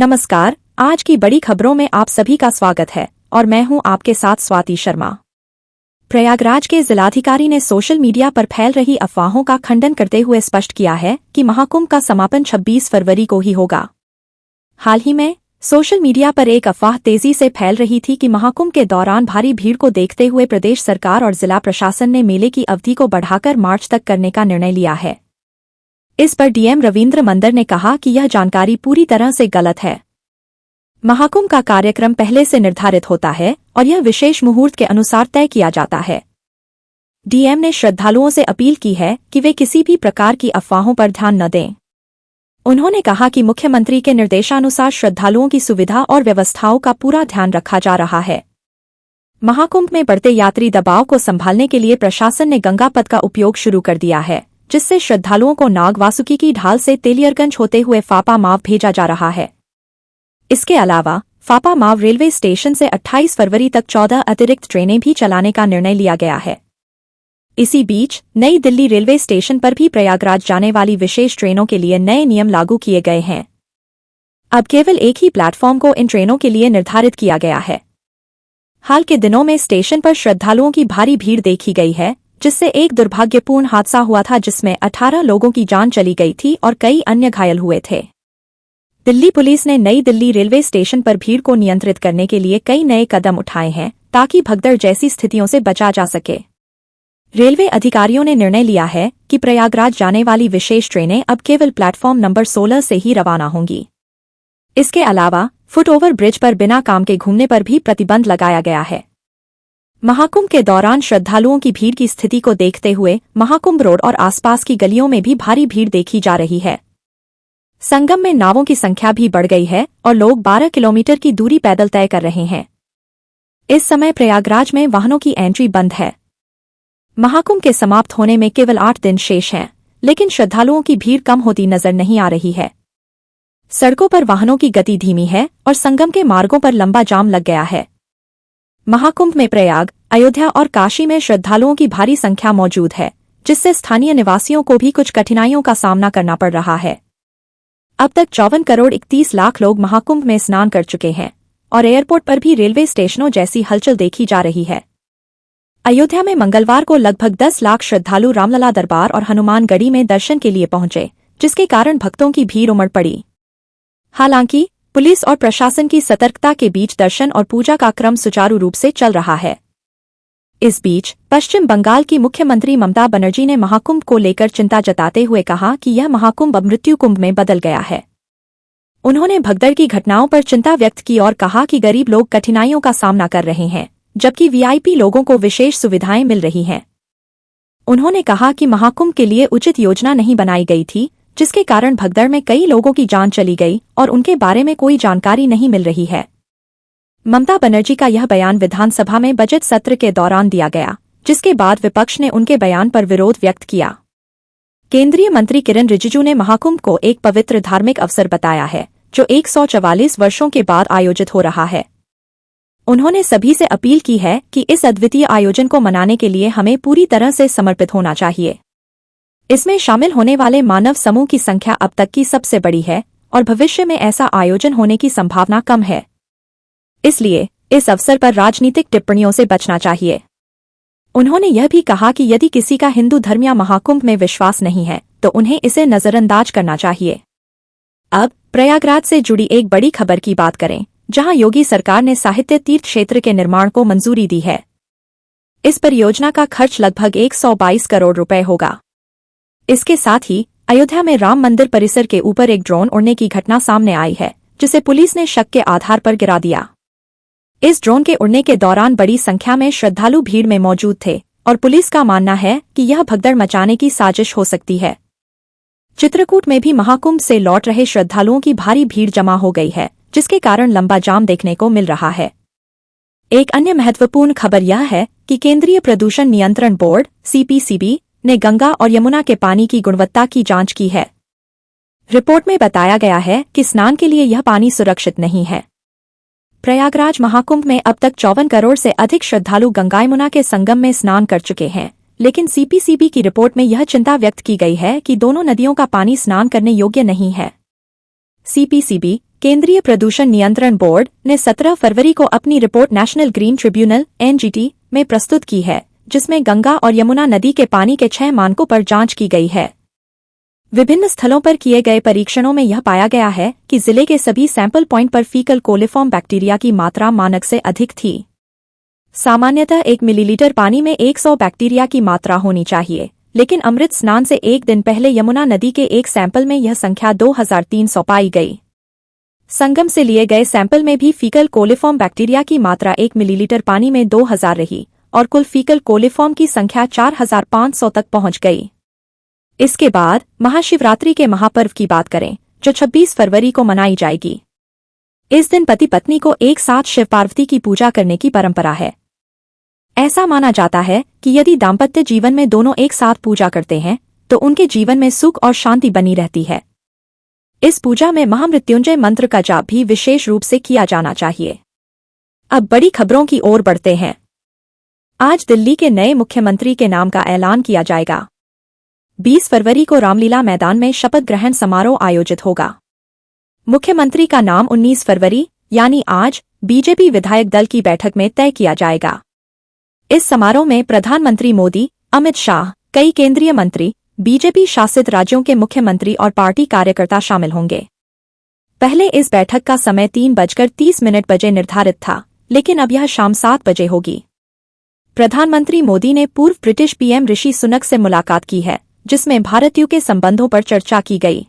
नमस्कार। आज की बड़ी खबरों में आप सभी का स्वागत है और मैं हूं आपके साथ स्वाति शर्मा। प्रयागराज के जिलाधिकारी ने सोशल मीडिया पर फैल रही अफवाहों का खंडन करते हुए स्पष्ट किया है कि महाकुंभ का समापन 26 फरवरी को ही होगा। हाल ही में सोशल मीडिया पर एक अफवाह तेजी से फैल रही थी कि महाकुंभ के दौरान भारी भीड़ को देखते हुए प्रदेश सरकार और जिला प्रशासन ने मेले की अवधि को बढ़ाकर मार्च तक करने का निर्णय लिया है। इस पर डीएम रविंद्र मंदर ने कहा कि यह जानकारी पूरी तरह से गलत है। महाकुंभ का कार्यक्रम पहले से निर्धारित होता है और यह विशेष मुहूर्त के अनुसार तय किया जाता है। डीएम ने श्रद्धालुओं से अपील की है कि वे किसी भी प्रकार की अफवाहों पर ध्यान न दें। उन्होंने कहा कि मुख्यमंत्री के निर्देशानुसार श्रद्धालुओं की सुविधा और व्यवस्थाओं का पूरा ध्यान रखा जा रहा है। महाकुंभ में बढ़ते यात्री दबाव को संभालने के लिए प्रशासन ने गंगा पथ का उपयोग शुरू कर दिया है, जिससे श्रद्धालुओं को नाग वासुकी की ढाल से तेलियरगंज होते हुए फापा माव भेजा जा रहा है। इसके अलावा फापा माव रेलवे स्टेशन से 28 फरवरी तक 14 अतिरिक्त ट्रेनें भी चलाने का निर्णय लिया गया है। इसी बीच नई दिल्ली रेलवे स्टेशन पर भी प्रयागराज जाने वाली विशेष ट्रेनों के लिए नए नियम लागू किए गए हैं। अब केवल एक ही प्लेटफॉर्म को इन ट्रेनों के लिए निर्धारित किया गया है। हाल के दिनों में स्टेशन पर श्रद्धालुओं की भारी भीड़ देखी गई है, जिससे एक दुर्भाग्यपूर्ण हादसा हुआ था जिसमें 18 लोगों की जान चली गई थी और कई अन्य घायल हुए थे। दिल्ली पुलिस ने नई दिल्ली रेलवे स्टेशन पर भीड़ को नियंत्रित करने के लिए कई नए कदम उठाए हैं ताकि भगदड़ जैसी स्थितियों से बचा जा सके। रेलवे अधिकारियों ने निर्णय लिया है कि प्रयागराज जाने वाली विशेष ट्रेनें अब केवल प्लेटफॉर्म नंबर 16 से ही रवाना होंगी। इसके अलावा फुटओवर ब्रिज पर बिना काम के घूमने पर भी प्रतिबंध लगाया गया है। महाकुंभ के दौरान श्रद्धालुओं की भीड़ की स्थिति को देखते हुए महाकुंभ रोड और आसपास की गलियों में भी भारी भीड़ देखी जा रही है। संगम में नावों की संख्या भी बढ़ गई है और लोग 12 किलोमीटर की दूरी पैदल तय कर रहे हैं। इस समय प्रयागराज में वाहनों की एंट्री बंद है। महाकुंभ के समाप्त होने में केवल 8 दिन शेष हैं, लेकिन श्रद्धालुओं की भीड़ कम होती नजर नहीं आ रही है। सड़कों पर वाहनों की गति धीमी है और संगम के मार्गों पर लंबा जाम लग गया है। महाकुंभ में प्रयाग, अयोध्या और काशी में श्रद्धालुओं की भारी संख्या मौजूद है, जिससे स्थानीय निवासियों को भी कुछ कठिनाइयों का सामना करना पड़ रहा है। अब तक 54 करोड़ 31 लाख लोग महाकुंभ में स्नान कर चुके हैं और एयरपोर्ट पर भी रेलवे स्टेशनों जैसी हलचल देखी जा रही है। अयोध्या में मंगलवार को लगभग 10 लाख श्रद्धालु रामलला दरबार और हनुमानगढ़ी में दर्शन के लिए पहुंचे, जिसके कारण भक्तों की भीड़ उमड़ पड़ी। हालांकि पुलिस और प्रशासन की सतर्कता के बीच दर्शन और पूजा का क्रम सुचारू रूप से चल रहा है। इस बीच पश्चिम बंगाल की मुख्यमंत्री ममता बनर्जी ने महाकुंभ को लेकर चिंता जताते हुए कहा कि यह महाकुंभ अब मृत्यु कुंभ में बदल गया है। उन्होंने भगदड़ की घटनाओं पर चिंता व्यक्त की और कहा कि गरीब लोग कठिनाइयों का सामना कर रहे हैं, जबकि वीआईपी लोगों को विशेष सुविधाएं मिल रही हैं। उन्होंने कहा कि महाकुंभ के लिए उचित योजना नहीं बनाई गई थी, जिसके कारण भगदड़ में कई लोगों की जान चली गई और उनके बारे में कोई जानकारी नहीं मिल रही है। ममता बनर्जी का यह बयान विधानसभा में बजट सत्र के दौरान दिया गया, जिसके बाद विपक्ष ने उनके बयान पर विरोध व्यक्त किया। केंद्रीय मंत्री किरण रिजिजू ने महाकुंभ को एक पवित्र धार्मिक अवसर बताया है, जो 144 वर्षों के बाद आयोजित हो रहा है। उन्होंने सभी से अपील की है कि इस अद्वितीय आयोजन को मनाने के लिए हमें पूरी तरह से समर्पित होना चाहिए। इसमें शामिल होने वाले मानव समूह की संख्या अब तक की सबसे बड़ी है और भविष्य में ऐसा आयोजन होने की संभावना कम है। इसलिए इस अवसर पर राजनीतिक टिप्पणियों से बचना चाहिए। उन्होंने यह भी कहा कि यदि किसी का हिंदू धर्म या महाकुंभ में विश्वास नहीं है तो उन्हें इसे नजरअंदाज करना चाहिए। अब प्रयागराज से जुड़ी एक बड़ी खबर की बात करें, जहां योगी सरकार ने साहित्य तीर्थ क्षेत्र के निर्माण को मंजूरी दी है। इस परियोजना का खर्च लगभग 122 करोड़ रुपए होगा। इसके साथ ही अयोध्या में राम मंदिर परिसर के ऊपर एक ड्रोन उड़ने की घटना सामने आई है, जिसे पुलिस ने शक के आधार पर गिरा दिया। इस ड्रोन के उड़ने के दौरान बड़ी संख्या में श्रद्धालु भीड़ में मौजूद थे और पुलिस का मानना है कि यह भगदड़ मचाने की साजिश हो सकती है। चित्रकूट में भी महाकुंभ से लौट रहे श्रद्धालुओं की भारी भीड़ जमा हो गई है, जिसके कारण लंबा जाम देखने को मिल रहा है। एक अन्य महत्वपूर्ण खबर यह है कि केंद्रीय प्रदूषण नियंत्रण बोर्ड (CPCB) ने गंगा और यमुना के पानी की गुणवत्ता की जांच की है। रिपोर्ट में बताया गया है कि स्नान के लिए यह पानी सुरक्षित नहीं है। प्रयागराज महाकुंभ में अब तक 54 करोड़ से अधिक श्रद्धालु गंगा यमुना के संगम में स्नान कर चुके हैं, लेकिन CPCB की रिपोर्ट में यह चिंता व्यक्त की गई है कि दोनों नदियों का पानी स्नान करने योग्य नहीं है। CPCB केंद्रीय प्रदूषण नियंत्रण बोर्ड ने 17 फरवरी को अपनी report national green tribunal (NGT) में प्रस्तुत की है, जिसमें गंगा और यमुना नदी के पानी के 6 मानकों पर जांच की गई है। विभिन्न स्थलों पर किए गए परीक्षणों में यह पाया गया है कि जिले के सभी सैंपल पॉइंट पर फीकल कोलिफॉर्म बैक्टीरिया की मात्रा मानक से अधिक थी। सामान्यतः 1 मिलीलीटर पानी में 100 बैक्टीरिया की मात्रा होनी चाहिए, लेकिन अमृत स्नान से एक दिन पहले यमुना नदी के एक सैंपल में यह संख्या 2300 पाई गई। संगम से लिए गए सैंपल में भी फीकल कोलिफॉर्म बैक्टीरिया की मात्रा 1 मिलीलीटर पानी में 2000 रही और कुल फीकल कोलिफॉर्म की संख्या 4500 तक पहुंच गई। इसके बाद महाशिवरात्रि के महापर्व की बात करें, जो 26 फरवरी को मनाई जाएगी। इस दिन पति पत्नी को एक साथ शिव पार्वती की पूजा करने की परंपरा है। ऐसा माना जाता है कि यदि दाम्पत्य जीवन में दोनों एक साथ पूजा करते हैं तो उनके जीवन में सुख और शांति बनी रहती है। इस पूजा में महामृत्युंजय मंत्र का जाप भी विशेष रूप से किया जाना चाहिए। अब बड़ी खबरों की ओर बढ़ते हैं। आज दिल्ली के नए मुख्यमंत्री के नाम का ऐलान किया जाएगा। 20 फरवरी को रामलीला मैदान में शपथ ग्रहण समारोह आयोजित होगा। मुख्यमंत्री का नाम 19 फरवरी यानी आज बीजेपी विधायक दल की बैठक में तय किया जाएगा। इस समारोह में प्रधानमंत्री मोदी, अमित शाह, कई केंद्रीय मंत्री, बीजेपी शासित राज्यों के मुख्यमंत्री और पार्टी कार्यकर्ता शामिल होंगे। पहले इस बैठक का समय 3:30 बजे निर्धारित था, लेकिन अब यह शाम 7 बजे होगी। प्रधानमंत्री मोदी ने पूर्व ब्रिटिश पीएम ऋषि सुनक से मुलाकात की है, जिसमें भारत-यूके संबंधों पर चर्चा की गई।